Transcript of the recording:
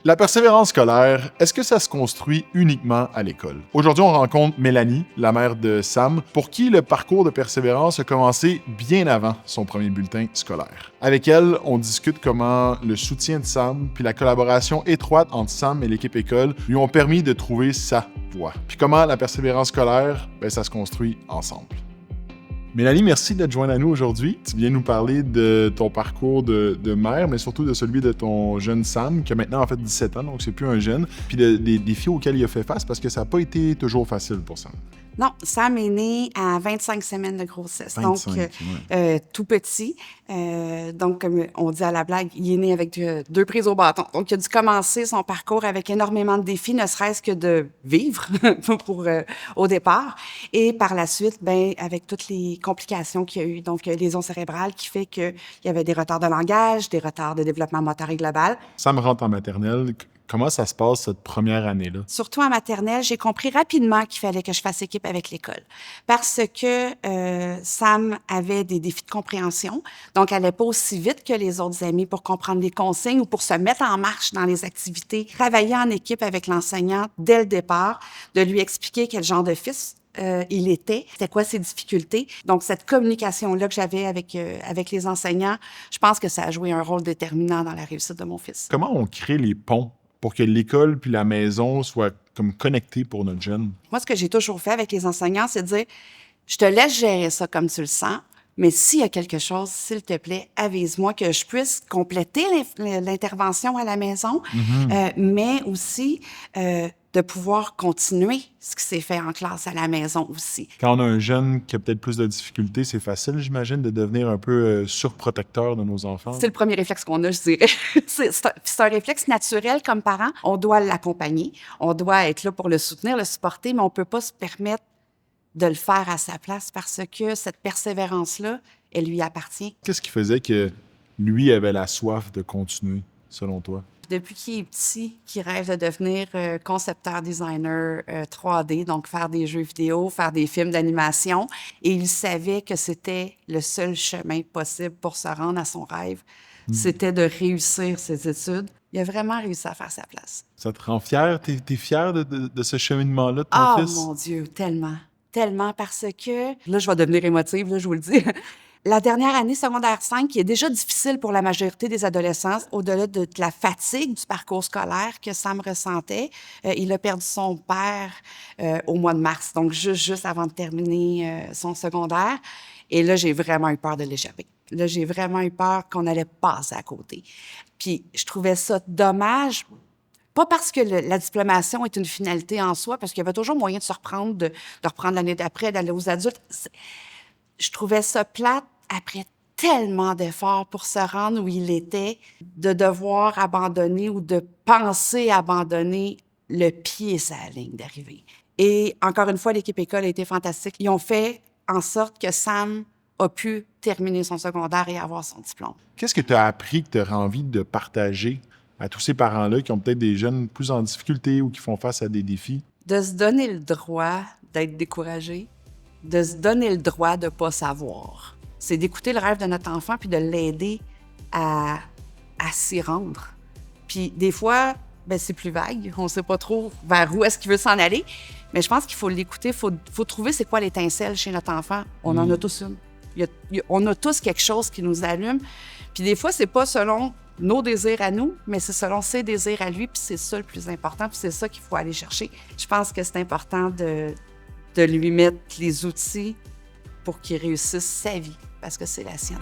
La persévérance scolaire, est-ce que ça se construit uniquement à l'école? Aujourd'hui, on rencontre Mélanie, la mère de Sam, pour qui le parcours de persévérance a commencé bien avant son premier bulletin scolaire. Avec elle, on discute comment le soutien de Sam puis la collaboration étroite entre Sam et l'équipe école lui ont permis de trouver sa voie. Puis comment la persévérance scolaire, ça se construit ensemble. Mélanie, merci d'être jointe à nous aujourd'hui. Tu viens nous parler de ton parcours de mère, mais surtout de celui de ton jeune Sam, qui a maintenant en fait 17 ans, donc c'est plus un jeune, puis des défis auxquels il a fait face, parce que ça n'a pas été toujours facile pour Sam. Non, Sam est né à 25 semaines de grossesse, 25, donc ouais. tout petit. Donc, comme on dit à la blague, il est né avec deux prises au bâton. Donc, il a dû commencer son parcours avec énormément de défis, ne serait-ce que de vivre au départ. Et par la suite, avec toutes les complications qu'il y a eu, donc lésion cérébrale qui fait qu'il y avait des retards de langage, des retards de développement motorique global. Sam rentre en maternelle. Comment ça se passe cette première année-là? Surtout en maternelle, j'ai compris rapidement qu'il fallait que je fasse équipe avec l'école parce que Sam avait des défis de compréhension, donc elle n'allait pas aussi vite que les autres amis pour comprendre les consignes ou pour se mettre en marche dans les activités. Travailler en équipe avec l'enseignant dès le départ, de lui expliquer quel genre de fils il était, c'était quoi ses difficultés. Donc, cette communication-là que j'avais avec les enseignants, je pense que ça a joué un rôle déterminant dans la réussite de mon fils. Comment on crée les ponts pour que l'école puis la maison soient comme connectés pour notre jeune? Moi, ce que j'ai toujours fait avec les enseignants, c'est de dire, je te laisse gérer ça comme tu le sens, mais s'il y a quelque chose, s'il te plaît, avise-moi que je puisse compléter l'intervention à la maison, mais aussi de pouvoir continuer ce qui s'est fait en classe à la maison aussi. Quand on a un jeune qui a peut-être plus de difficultés, c'est facile, j'imagine, de devenir un peu surprotecteur de nos enfants. C'est le premier réflexe qu'on a, je dirais. c'est un réflexe naturel comme parent. On doit l'accompagner, on doit être là pour le soutenir, le supporter, mais on peut pas se permettre de le faire à sa place parce que cette persévérance-là, elle lui appartient. Qu'est-ce qui faisait que lui avait la soif de continuer, selon toi? Depuis qu'il est petit, qu'il rêve de devenir concepteur designer 3D, donc faire des jeux vidéo, faire des films d'animation. Et il savait que c'était le seul chemin possible pour se rendre à son rêve. C'était de réussir ses études. Il a vraiment réussi à faire sa place. Ça te rend fier? T'es fier de ce cheminement-là de ton fils? Oh mon Dieu, tellement. Tellement parce que, là, je vais devenir émotive, là, je vous le dis. La dernière année secondaire 5, qui est déjà difficile pour la majorité des adolescents, au-delà de la fatigue du parcours scolaire que Sam ressentait, il a perdu son père au mois de mars, donc juste avant de terminer son secondaire. Et là, j'ai vraiment eu peur de l'échapper. Là, j'ai vraiment eu peur qu'on allait passer à côté. Puis, je trouvais ça dommage. Pas parce que la diplomation est une finalité en soi, parce qu'il y avait toujours moyen de se reprendre, de reprendre l'année d'après, d'aller aux adultes. Je trouvais ça plate après tellement d'efforts pour se rendre où il était, de devoir abandonner ou de penser abandonner le pied sur la ligne d'arrivée. Et encore une fois, l'équipe école a été fantastique. Ils ont fait en sorte que Sam a pu terminer son secondaire et avoir son diplôme. Qu'est-ce que tu as appris que tu aurais envie de partager à tous ces parents-là qui ont peut-être des jeunes plus en difficulté ou qui font face à des défis? De se donner le droit d'être découragé, de se donner le droit de ne pas savoir. C'est d'écouter le rêve de notre enfant puis de l'aider à s'y rendre. Puis des fois, c'est plus vague. On ne sait pas trop vers où est-ce qu'il veut s'en aller. Mais je pense qu'il faut l'écouter. Il faut trouver c'est quoi l'étincelle chez notre enfant. On en a tous une. On a tous quelque chose qui nous allume. Puis des fois, c'est pas selon nos désirs à nous, mais c'est selon ses désirs à lui. Puis c'est ça le plus important. Puis c'est ça qu'il faut aller chercher. Je pense que c'est important de lui mettre les outils pour qu'il réussisse sa vie, parce que c'est la sienne.